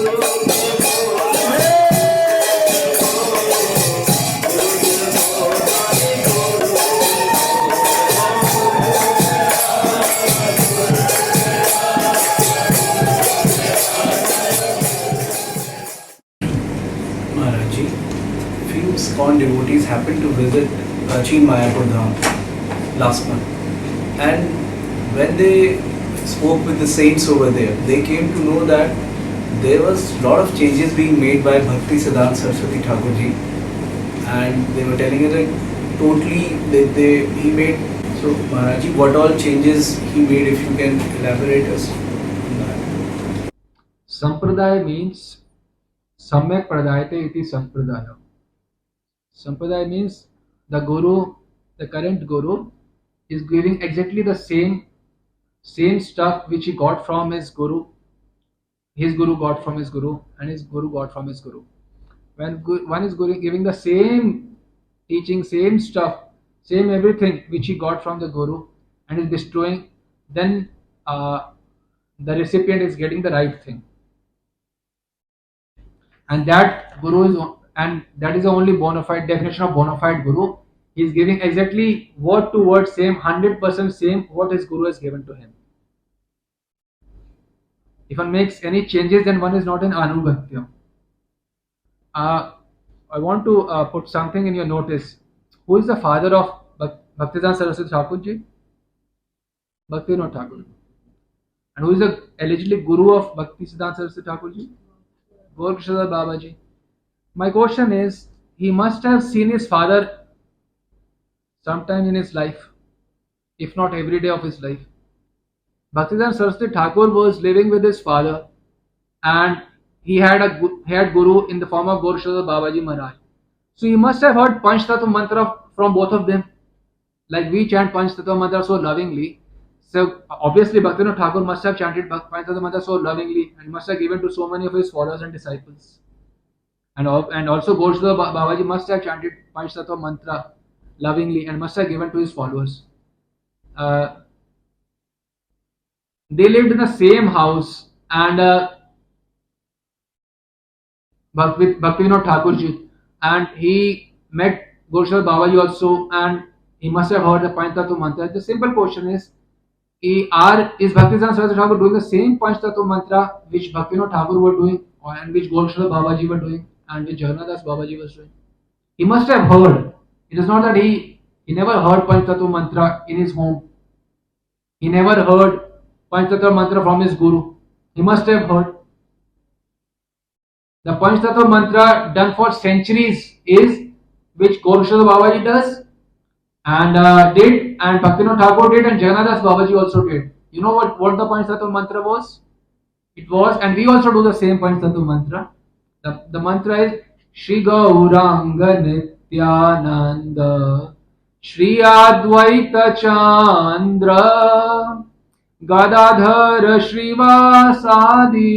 Maharaji, few ISKCON devotees happened to visit Prachin Mayapur Dham last month, and when they spoke with the saints over there, they came to know that there was a lot of changes being made by Bhakti Siddhanta Saraswati Thakur ji, and they were telling us that totally he made. So Maharaji, what all changes he made? If you can elaborate us on that. Sampradaya means Samyak Pradayate iti Sampradaya. Sampradaya means the Guru, the current Guru, is giving exactly the same stuff which he got from his Guru. His Guru got from his Guru, and his Guru got from his Guru. When one is giving the same teaching, same stuff, same everything which he got from the Guru, and is bestowing, then the recipient is getting the right thing. And that Guru is, and that is the only bona fide definition of bona fide Guru. He is giving exactly word to word same, 100% same what his Guru has given to him. If one makes any changes, then one is not an Anugatya. I want to put something in your notice. Who is the father of Bhaktivedanta Saraswati Thakur ji? Bhaktivinoda Thakur. And who is the allegedly Guru of Bhakti Siddhanta Saraswati Thakur ji? Gaur Babaji. My question is, he must have seen his father sometime in his life, if not every day of his life. Bhaktivedanta Saraswati Thakur was living with his father, and he had Guru in the form of Gaur Babaji Maharaj. So he must have heard Panch Tattva mantra from both of them. Like we chant Panch Tattva mantra so lovingly. So obviously Bhaktivinoda Thakur must have chanted Panch Tattva mantra so lovingly and must have given to so many of his followers and disciples. And also Gaur Babaji must have chanted Panch Tattva mantra lovingly and must have given to his followers. They lived in the same house, and with Bhaktivinoda Thakur ji, and he met Gaur Babaji also, and he must have heard the Panch Tattva mantra. The simple question is Bhaktivedanta Saraswati Thakur doing the same Panch Tattva mantra which Bhaktivinoda Thakur were doing, and which Gaur Babaji were doing, and which Jagannath Babaji was doing? He must have heard. It is not that he never heard Panch Tattva mantra in his home. He never heard Panch Tattva mantra from his Guru. He must have heard. The Panch Tattva mantra done for centuries is which Gaur Babaji does and did, and Bhaktivinoda Thakur did, and Jagannath Babaji also did. You know what the Panch Tattva mantra was? It was, and we also do the same Panch Tattva mantra. The mantra is Shri Gauranga Nityananda Shri Advaita Chandra Gadadhar Shrivasadi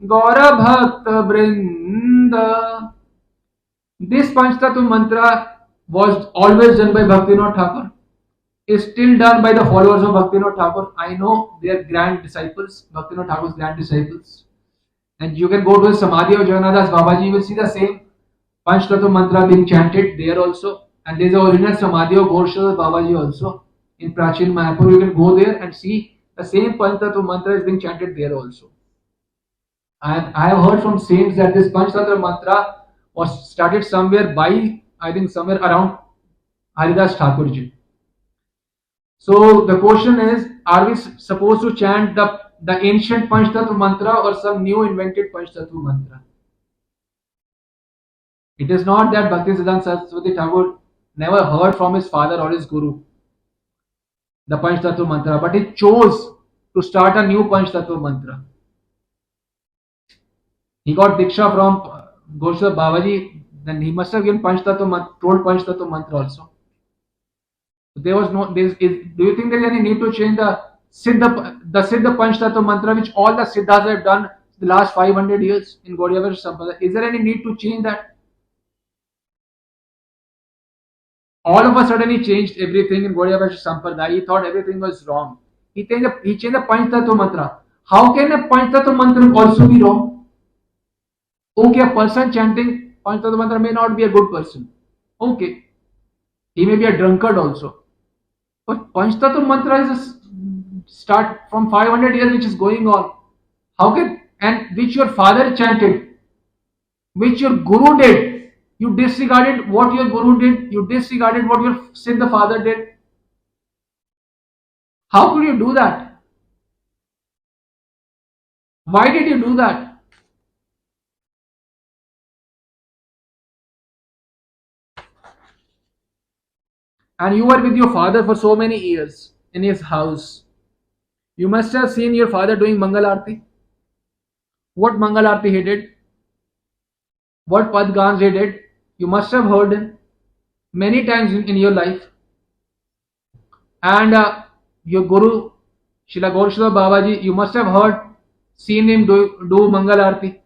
Gaura Bhakta Brinda. This Panch Tattva mantra was always done by Bhaktivinoda Thakur, is still done by the followers of Bhaktivinoda Thakur. I know they are grand disciples, Bhaktivinoda Thakur's grand disciples. And you can go to the Samadhi of Jagannath Babaji, you will see the same Panch Tattva mantra being chanted there also. And there is the original Samadhi of Gaur Babaji also. In Prachin Mayapur, you can go there and see the same Panch Tattva mantra is being chanted there also. And I have heard from saints that this Panch Tattva mantra was started somewhere by, I think somewhere around Haridas Thakur ji. So the question is, are we supposed to chant the ancient Panch Tattva mantra or some new invented Panch Tattva mantra? It is not that Bhaktisiddhanta Saraswati Thakur never heard from his father or his Guru the Panch Tattva mantra, but he chose to start a new Panch Tattva mantra. He got Diksha from Gaur Babaji, then he must have given Panch Tattva, told Panch Tattva mantra also. There was no. Do you think there is any need to change the Siddha Panch Tattva mantra which all the Siddhas have done the last 500 years in Gaudiya Vaishnava Sampradaya? Is there any need to change that? All of a sudden he changed everything in Gaudiya Vaishnava Sampradaya. He thought everything was wrong. He changed the Panch Tattva mantra. How can a Panch Tattva mantra also be wrong? Okay, a person chanting Panchatattva mantra may not be a good person. Okay, he may be a drunkard also. But Panchatattva mantra is a start from 500 years which is going on. How can, and which your father chanted, which your guru did. You disregarded what your guru did, you disregarded what your Siddha father did. How could you do that? Why did you do that? And you were with your father for so many years in his house. You must have seen your father doing Mangal Aarti. What Mangal Aarti he did, what Padgans he did, you must have heard him many times in your life. And your Guru, Srila Gaurshada Babaji, you must have heard, seen him do Mangal Aarti.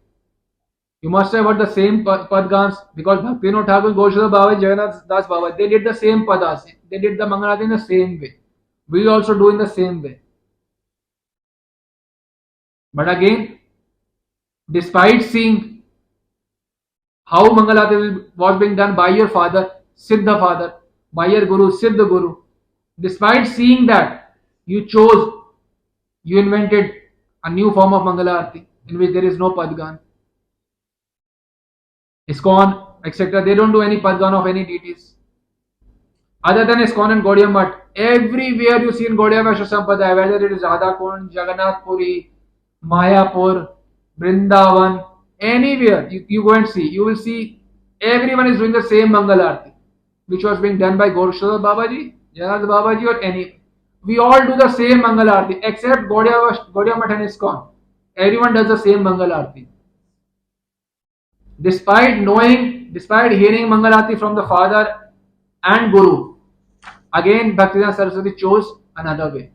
You must have heard the same Padgans because Bhaktivinoda Thakur, Gaurshada Babaji, Jagannath Das Babaji, they did the same Padas. They did the Mangal Aarti in the same way. We also do in the same way. But again, despite seeing how Mangalati was being done by your father, Siddha father, by your Guru, Siddha Guru, despite seeing that, you chose, you invented a new form of Mangalarti in which there is no Padgan. ISKCON, etc. They don't do any Padgan of any deities. Other than ISKCON and Gaudiya Math, everywhere you see in Gaudiya Vaishya Sampradaya, whether it is Radha Kund, Jagannath Puri, Mayapur, Vrindavan, anywhere you go and see, you will see everyone is doing the same Mangal Aarti, which was being done by Gaurshada Babaji, Jagannath Babaji, or any. We all do the same Mangal Aarti except Gaudiya Math and ISKCON. Everyone does the same Mangal Aarti. Despite hearing Mangal Aarti from the father and Guru, again Bhaktivedanta Saraswati chose another way.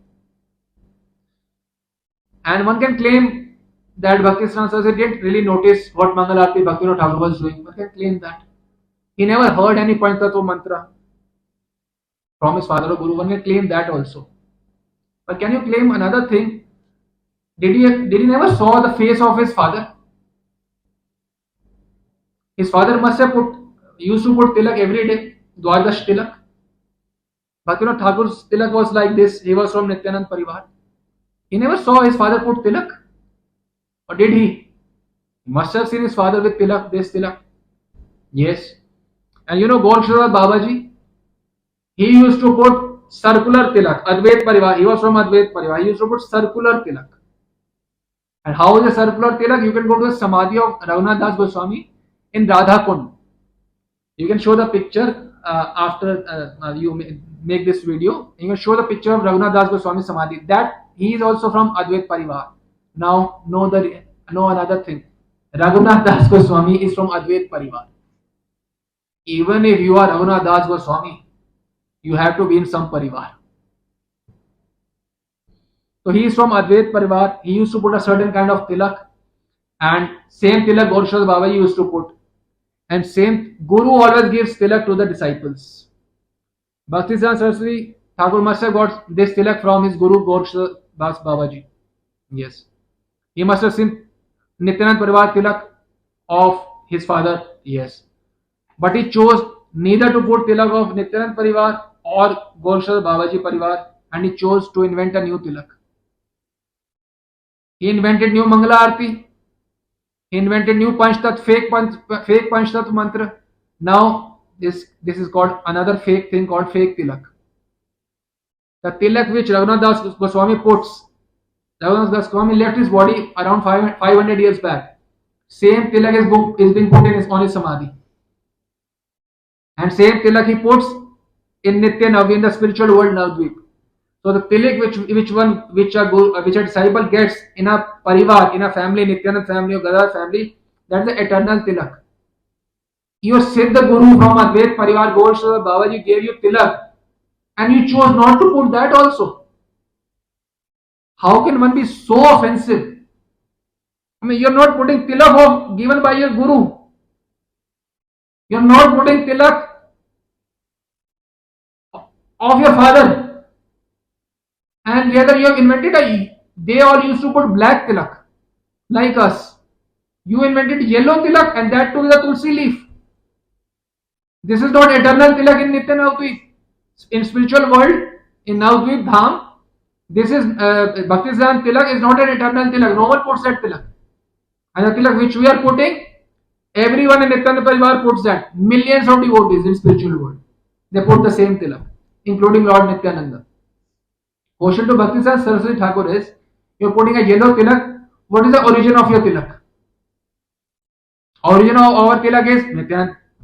And one can claim that Bhaktivedanta Saraswati didn't really notice what Mangal Aarti Bhaktivinoda Thakur was doing. One can claim that. He never heard any Panchatattva mantra from his father or Guru. One can claim that also. But can you claim another thing? Did he never saw the face of his father? His father must have used to put tilak every day, Dwadash tilak. Bhaktivinoda Thakur's tilak was like this. He was from Nityanand Parivar. He never saw his father put tilak. Or did he? He must have seen his father with tilak, this tilak. Yes. And you know Gaurshada Babaji? He used to put circular tilak. Advait Parivar. He was from Advait Parivar. He used to put circular tilak. And how is a circular tilak? You can go to the Samadhi of Raghunath Das Goswami in Radha Kund. You can show the picture after you make this video. You can show the picture of Raghunath Das Goswami Samadhi. That he is also from Advait Parivar. Now know another thing. Raghunath Das Goswami is from Advait Parivar. Even if you are Raghunath Das Goswami, you have to be in some Parivar. So he is from Advait Parivar. He used to put a certain kind of tilak, and same tilak Gaurshada Babaji used to put. And same Guru always gives tilak to the disciples. Bhaktisiddhanta Saraswati Thakur must have got this tilak from his Guru Gaurshada Das Babaji. Yes. He must have seen Nityanand Parivar tilak of his father. Yes. But he chose neither to put tilak of Nityanand Parivar or Gaurshada Babaji Parivar, and he chose to invent a new tilak. He invented new Mangala Aarti. He invented new fake Panchtat mantra. Now this is called another fake thing called fake tilak. The tilak which Raghunath Das Goswami puts, Raghunath Das Goswami left his body around 500 years back. Same tilak is being put on his samadhi. And same tilak he puts in Nitya Navi, in the spiritual world Navdvip. So the tilak which a disciple gets in a parivar, in a family, Nityanand family or Gadadhar family, that's the eternal tilak. Your Siddha Guru from Advait Parivar, Gaurshada Babaji gave you tilak, and you chose not to put that also. How can one be so offensive? I mean, you're not putting tilak given by your Guru. You're not putting tilak of your father. And whether you have invented they all used to put black tilak, like us. You invented yellow tilak and that too with a tulsi leaf. This is not eternal tilak in Nitya Navadvip. In spiritual world, in Navadvip Dham, this is Bhaktisiddhanta tilak is not an eternal tilak. No one puts that tilak. And the tilak which we are putting, everyone in Nityananda Parivar puts that. Millions of devotees in spiritual world, they put the same tilak, including Lord Nityananda. Question to Bhaktisiddhanta Saraswati Thakur is, you are putting a yellow tilak. What is the origin of your tilak? Origin of our tilak is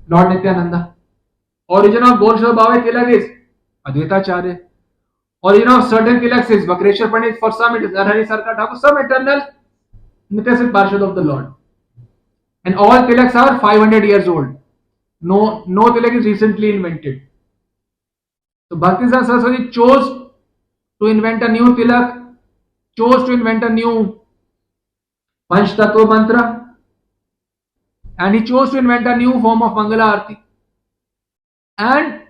Lord Nityananda. Origin of Gaur Bhave tilak is Advaitacharya. Origin of certain tilaks is Vakreshwar Pandit. For some it is Narhari Sarkar Thakur. Some eternal Nityasit Parshad of the Lord. And all tilaks are 500 years old. No tilak is recently invented. So Bhaktisiddhanta Saraswati chose to invent a new tilak, chose to invent a new Panch Tattva mantra, and he chose to invent a new form of Mangala Arti. And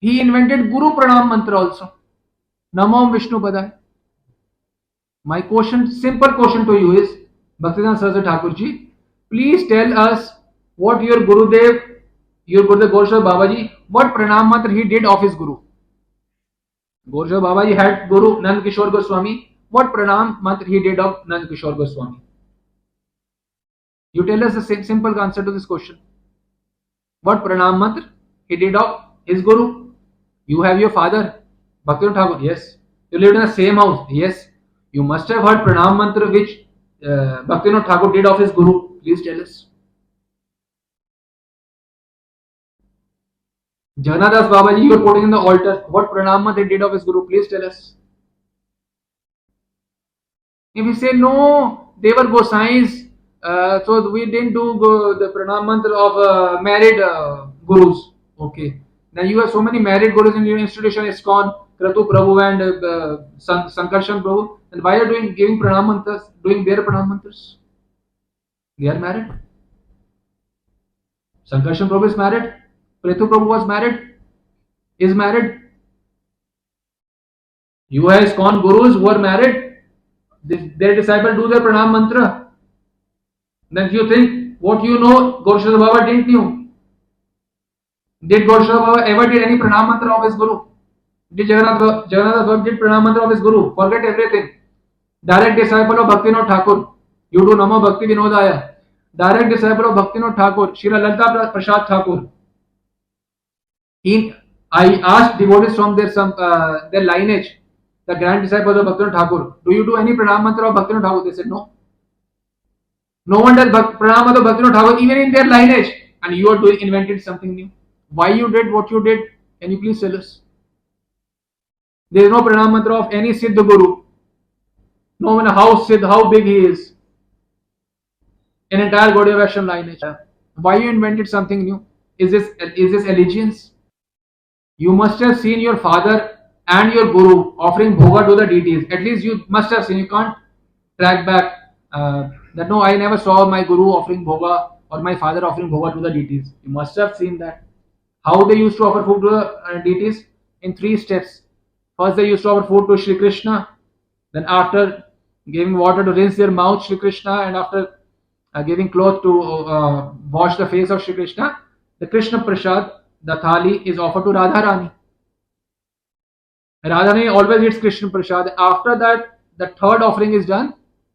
he invented Guru Pranam mantra also. Namo Vishnu Padaya. My question, simple question to you is, Bhaktisiddhanta Saraswati Thakurji, please tell us what your Gurudev Gaurshad Babaji, what pranam mantra he did of his Guru. Gaurshad Babaji had Guru Nand Kishore Goswami. What pranam mantra he did of Nand Kishore Goswami? You tell us the simple answer to this question. What pranam mantra he did of his Guru? You have your father, Bhaktivinoda Thakur. Yes. You lived in the same house. Yes. You must have heard pranam mantra which Bhaktivinoda Thakur did of his Guru. Please tell us. Jagannath Babaji, you are putting in the altar. What pranam mantra he did of his Guru? Please tell us. If we say no, they were Gosais, so we didn't do the pranam mantra of married gurus. Okay. Now you have so many married gurus in your institution, ISKCON, Kratu Prabhu and Sankarshan Prabhu. And why are you giving pranam mantras, doing their pranam mantras? They are married. Sankarshan Prabhu is married. Kratu Prabhu was married. Is married. You have ISKCON gurus who are married. Their disciples do their pranam mantra. Then you think what you know, Gaurshad Baba didn't know. Did Gaurshad Baba ever did any pranam mantra of his Guru? Did Jagannath Baba did pranam mantra of his Guru? Forget everything. Direct disciple of Bhaktivinoda Thakur. You do Namo Bhakti Vinodaya. Direct disciple of Bhaktivinoda Thakur. Srila Lalita Prasad Thakur. I asked devotees from their lineage, the grand disciples of Bhaktivinoda Thakur, do you do any pranam mantra of Bhaktivinoda Thakur? They said no. No one does pranam mantra of Bhaktivinoda Thakur even in their lineage, and you are invented something new. Why you did what you did? Can you please tell us? There is no pranam mantra of any Siddha Guru. No matter how big he is. An entire Gaudiya Vaishnava lineage. Why you invented something new? Is this allegiance? You must have seen your father and your Guru offering bhoga to the deities. At least you must have seen. You can't track back that no, I never saw my Guru offering bhoga or my father offering bhoga to the deities. You must have seen that. How they used to offer food to the deities? In 3 steps. First they used to offer food to Shri Krishna. Then after giving water to rinse their mouth, Shri Krishna, and after giving cloth to wash the face of Shri Krishna, the Krishna Prasad, the thali, is offered to Radharani. Radharani always eats Krishna Prasad. After that, the third offering is done,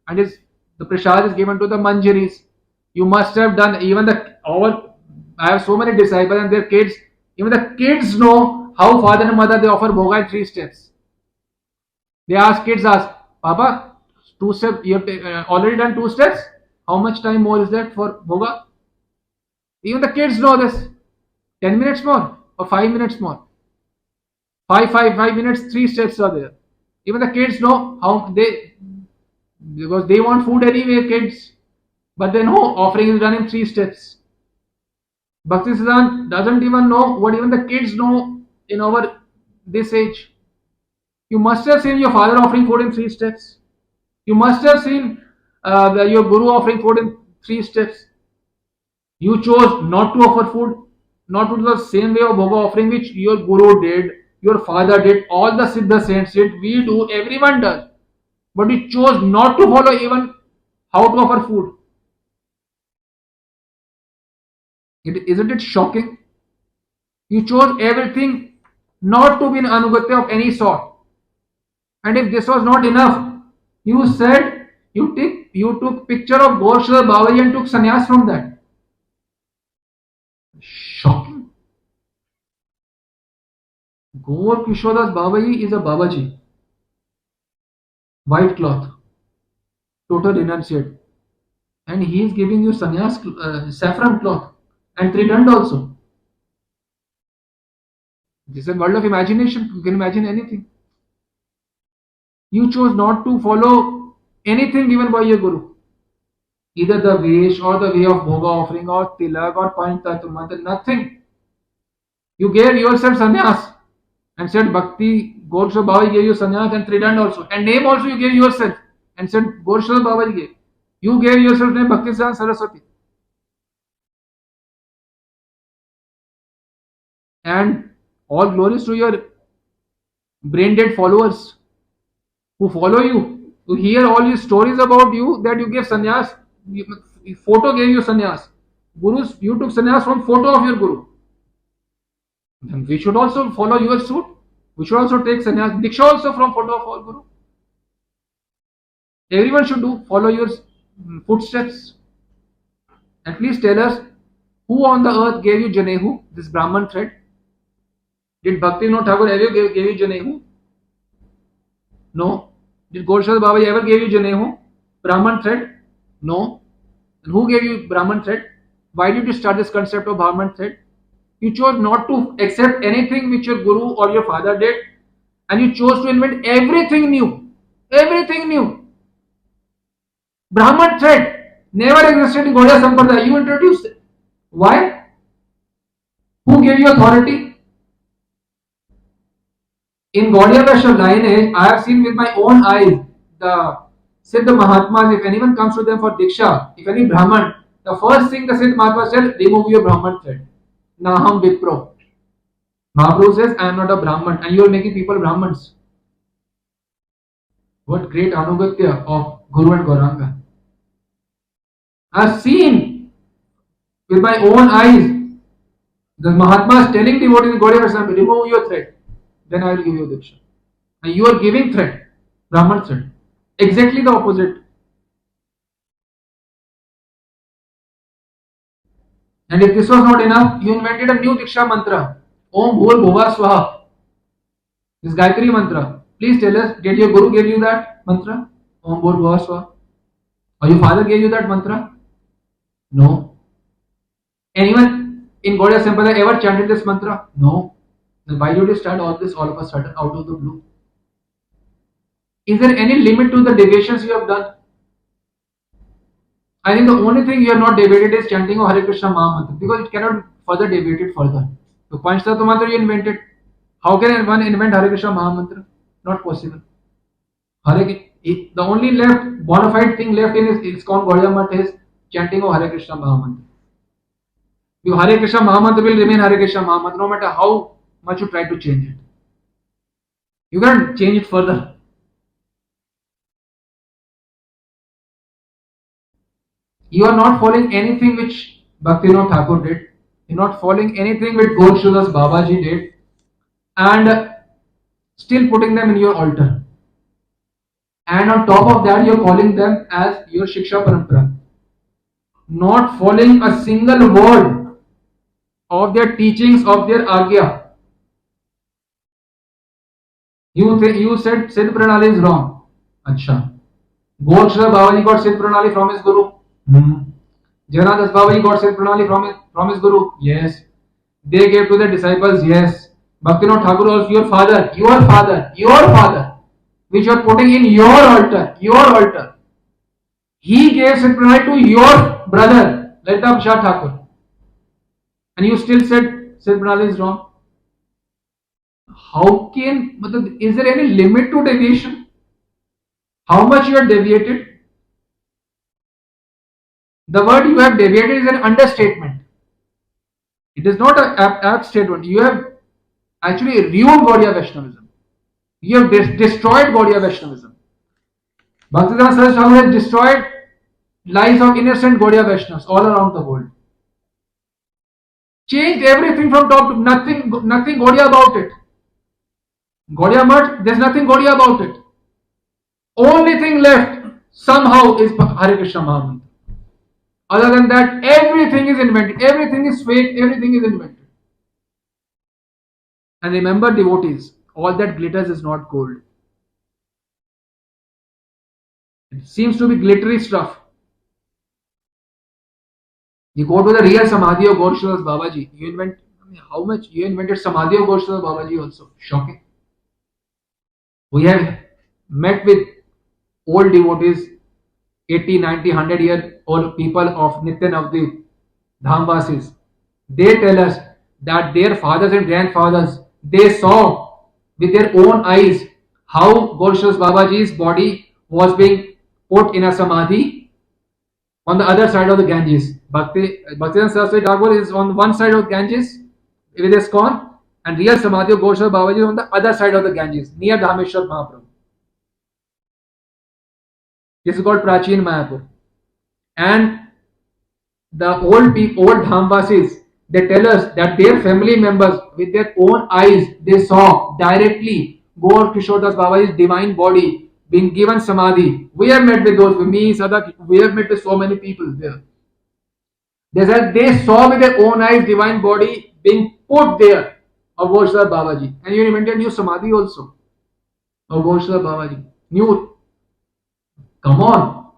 and the Prasad is given to the Manjaris. You must have done even I have so many disciples and their kids. Even the kids know how father and mother they offer bhoga in 3 steps. Kids ask, Papa, 2 steps, you have already done 2 steps? How much time more is left for bhoga? Even the kids know this. 10 minutes more or 5 minutes more. 5 minutes, 3 steps are there. Even the kids know because they want food anyway, kids. But they know offering is done in 3 steps. Bhaktisiddhanta doesn't even know what even the kids know in this age. You must have seen your father offering food in 3 steps. You must have seen your Guru offering food in 3 steps. You chose not to offer food, not to do the same way of bhoga offering which your Guru did, your father did, all the Siddha saints did, we do, everyone does. But you chose not to follow even how to offer food. Isn't it shocking? You chose everything not to be an anugatya of any sort. And if this was not enough, you said you took picture of Gorshal Babaji and took sannyas from that. Shocking. Gaur Kishodas Babaji is a Babaji. White cloth, total renunciate. And he is giving you sannyas, saffron cloth and trident also. This is a world of imagination. You can imagine anything. You chose not to follow anything given by your Guru. Either the Vesh or the way of Bhoga offering or Tilak or Panchtattva mantra, nothing. You gave yourself sannyas and said Bhakti, Gorshal Babaji gave you sannyas and trident also. And name also you gave yourself and said Gorshal Babaji gave. You gave yourself name Bhakti Siddhanta Saraswati. And all glories to your brain dead followers who follow you, who hear all these stories about you that you gave sannyas. Photo gave you sannyas. Gurus, you took sannyas from photo of your Guru. Then we should also follow your suit. We should also take sannyas. Diksha also from photo of our Guru. Everyone should follow your footsteps. And please tell us, who on the earth gave you Janehu, this Brahman thread? Did Bhaktivinoda Thakur ever gave you Janehu? No. Did Gorshal Babaji ever gave you Janehu? Brahman thread? No. And who gave you Brahman thread? Why did you start this concept of Brahman thread? You chose not to accept anything which your Guru or your father did, and you chose to invent everything new. Everything new. Brahman thread never existed in Gaudiya Sampradaya. You introduced it. Why? Who gave you authority? In Gaudiya Vaishnava lineage, I have seen with my own eyes the Siddha Mahatmas, if anyone comes to them for Diksha, if any Brahman, the first thing the Siddha Mahatma said, remove your Brahman thread. Naham Vipro. Mahaprabhu says, I am not a Brahman, and you are making people Brahmans. What great anugatya of Guru and Gauranga. I have seen with my own eyes the Mahatmas telling devotees in Gaudiya Vaishnava, remove your thread, then I will give you Diksha. And you are giving thread, Brahman thread. Exactly the opposite. And if this was not enough, you invented a new Diksha mantra. Om Bhur Bhuva Swaha. This Gayatri mantra. Please tell us, did your Guru give you that mantra? Om Bhur Bhuva Swaha. Or your father gave you that mantra? No. Anyone in Gaudiya Sampradaya ever chanted this mantra? No. Then why did you start all this all of a sudden out of the blue? Is there any limit to the deviations you have done? I think the only thing you have not deviated is chanting of Hare Krishna Maha Mantra, because it cannot further deviate it further. The Panchtattva mantra you invented. How can one invent Hare Krishna Maha Mantra? Not possible. The only left bona fide thing left in ISKCON Gaudiya Math is chanting of Hare Krishna Maha Mantra. The Hare Krishna Maha Mantra will remain Hare Krishna Maha Mantra no matter how much you try to change it. You can't change it further. You are not following anything which Bhaktivinoda Thakur did. You are not following anything which Gorshudas Babaji did, and still putting them in your altar. And on top of that, you are calling them as your Shiksha Parampara. Not following a single word of their teachings, of their Agya. You said Siddh Pranali is wrong. Acha. Gorshudas Babaji got Siddh Pranali from his Guru. Jagannath Das Babaji got Siddh Pranali from his Guru. Yes. They gave to their disciples. Yes. Bhaktivinoda Thakur was your father, which you are putting in your altar. He gave Siddh Pranali to your brother, Lalita Prasad Thakur. And you still said Siddh Pranali is wrong. How can, is there any limit to deviation? How much you have deviated? The word you have deviated is an understatement. It is not an apt statement. You have actually ruined Gaudiya Vaishnavism. You have destroyed Gaudiya Vaishnavism. Bhaktisiddhanta Saraswati Thakur has destroyed lives of innocent Gaudiya Vaishnavas all around the world. Changed everything from top to nothing, nothing Gaudiya about it. Gaudiya Mutt, there's nothing Gaudiya about it. Only thing left somehow is Hare Krishna Mahamantra. Other than that, everything is invented, everything is fake, everything is invented. And remember, devotees, all that glitters is not gold. It seems to be glittery stuff. You go to the real Samadhi of Gaurshada's Babaji. You invent, I mean, how much you invented Samadhi of Gaurshada's Babaji also. Shocking. We have met with old devotees, 80, 90, 100-year old people of Nitya Navdeep, Dhamvasis. They tell us that their fathers and grandfathers, they saw with their own eyes how Gaurshada's Babaji's body was being put in a Samadhi on the other side of the Ganges. Bhaktivedanta Saraswati Thakur is on one side of Ganges with his ISKCON, and real Samadhi of Gaurshada Babaji is on the other side of the Ganges, near Dhameshwar Mahaprabhu. This is called Prachin Mayapur. And the old Dhamvasis, they tell us that their family members, with their own eyes, they saw directly Gaur Kishodas Babaji's divine body being given Samadhi. We have met with those, me, Sadak, we have met with so many people there. They said they saw with their own eyes divine body being put there of Gaurshada Babaji. And you invented new Samadhi also of Gaurshada Babaji. New, come on.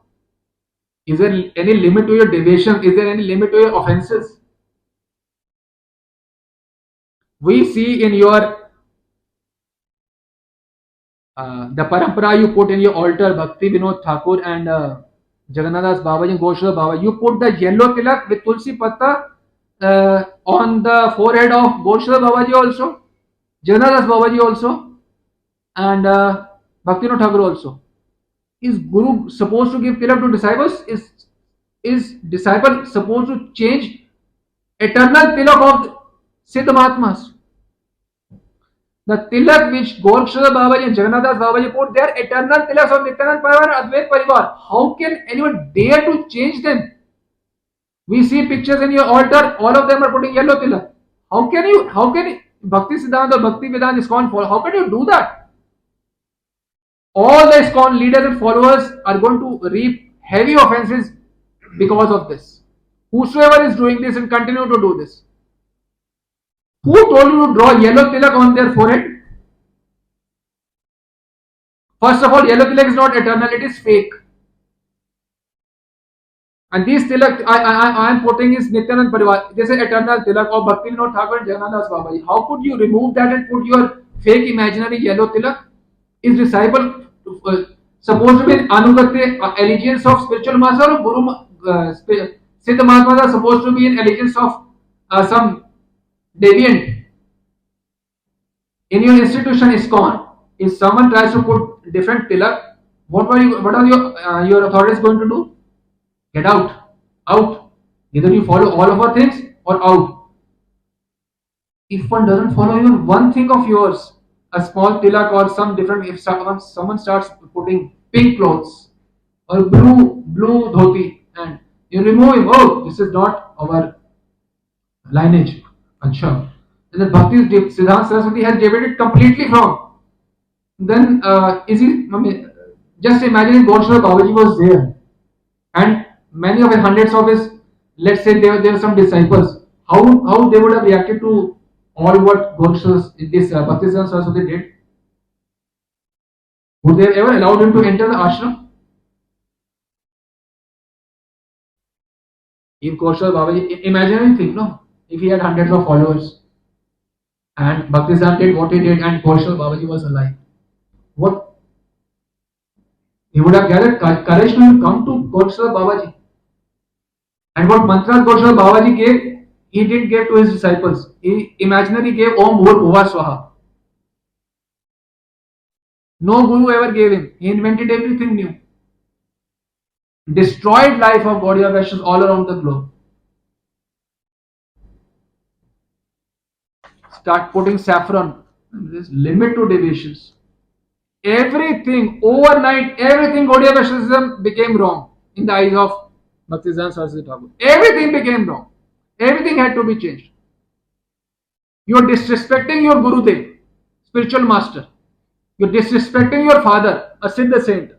Is there any limit to your deviation? Is there any limit to your offenses? We see in your the parampara you put in your altar, Bhakti Vinod Thakur and Jagannath Babaji and Goshala Baba, you put the yellow tilak with tulsi patta on the forehead of Goshala Babaji also, Jagannath Babaji also, and Bhakti Vinod Thakur also. Is Guru supposed to give tilak to disciples? Is disciple supposed to change eternal tilak of Siddha Mahatmas? The tilak which Gaurkshada Babaji and Jagannath Babaji put, they are eternal tilaks of Nityanand Parivar and Advait Parivar. How can anyone dare to change them? We see pictures in your altar, all of them are putting yellow tilak. How can Bhakti Siddhanta or Bhakti Vedanta ISKCON follow? How can you do that? All the ISKCON leaders and followers are going to reap heavy offenses because of this. Whosoever is doing this and continue to do this. Who told you to draw yellow tilak on their forehead? First of all, yellow tilak is not eternal, it is fake. And these tilak I am putting is Nityanand Parivar. This is eternal tilak of Bhakti Vinod Thakur and Jagannath Babaji. How could you remove that and put your fake imaginary yellow tilak? Is disciple supposed to be Anugatya allegiance of spiritual master, or Guru Siddha Mahatmas are supposed to be in allegiance of some deviant? In your institution ISKCON, if someone tries to put different tilak, what are your authorities going to do? Get out. Out. Either you follow all of our things or out. If one doesn't follow even one thing of yours, a small tilak or some different, if someone starts putting pink clothes or blue dhoti and you remove him, oh, this is not our lineage. Acha. And then Bhakti Siddhanta Saraswati has deviated completely from. Then is he? I mean, just imagine Gaurshada Babaji was there, and many of his hundreds of his, let's say there were some disciples. How they would have reacted to all what Gaurshada this Bhakti Siddhanta Saraswati did? Would they have ever allowed him to enter the ashram? If Gaurshada Babaji, imagine anything, no? If he had hundreds of followers and Bhakti Siddhanta did what he did and Gaurshada Babaji was alive, what? He would have gathered courage to come to Gaurshada Babaji. And what mantras Gaurshada Babaji gave, he didn't give to his disciples. He imaginarily gave Om Bhur Bhuva Swaha. No Guru ever gave him. He invented everything new. Destroyed life of Gaudiya Vaishnavas all around the globe. Start putting saffron. There's limit to deviations. Everything, overnight, everything Gaudiya Vaishnavism became wrong in the eyes of Bhaktisiddhanta Saraswati Thakur. Everything became wrong. Everything had to be changed. You are disrespecting your Gurudev, spiritual master. You are disrespecting your father, a Siddha saint.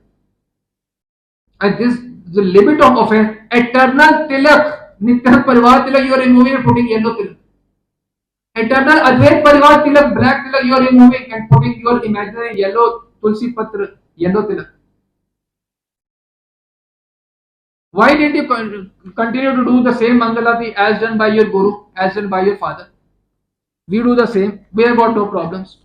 And this the limit of offense. Eternal tilak, Nitya Parivar tilak, you are removing and putting yellow tilak. Eternal Advait Parivar tilak, black tilak, you are removing and putting your imaginary yellow Tulsi Patra, yellow tilak. Why did you continue to do the same Mangalati as done by your Guru, as done by your father? We do the same. We have got no problems.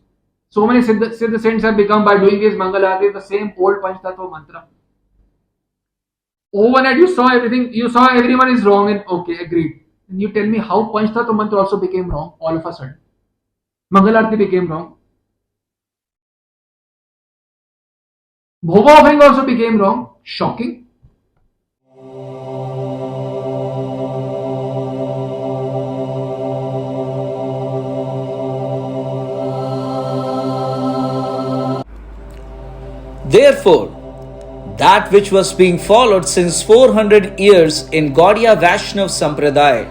So many Siddha saints have become by doing these Mangalati, the same old Panchtattva mantra. Overnight you saw everything, you saw everyone is wrong and okay, agreed. And you tell me how Panchtattva mantra also became wrong all of a sudden. Mangalarti became wrong. Bhoga offering also became wrong. Shocking. Therefore, that which was being followed since 400 years in Gaudiya Vaishnav Sampradaya,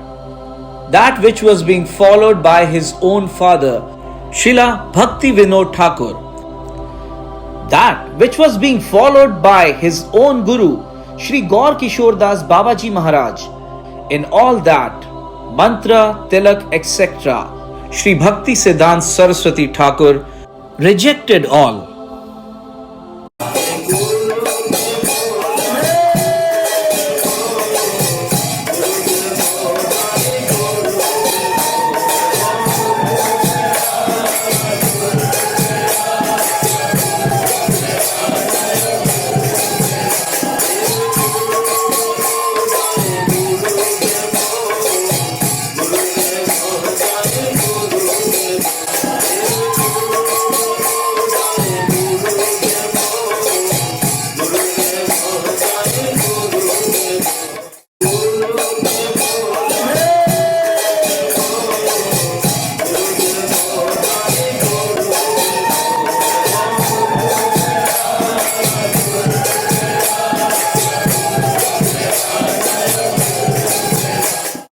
that which was being followed by his own father, Srila Bhakti Vinod Thakur, that which was being followed by his own Guru, Shri Gaur Kishore Das Babaji Maharaj, in all that, mantra, tilak, etc., Shri Bhakti Siddhanta Saraswati Thakur rejected all.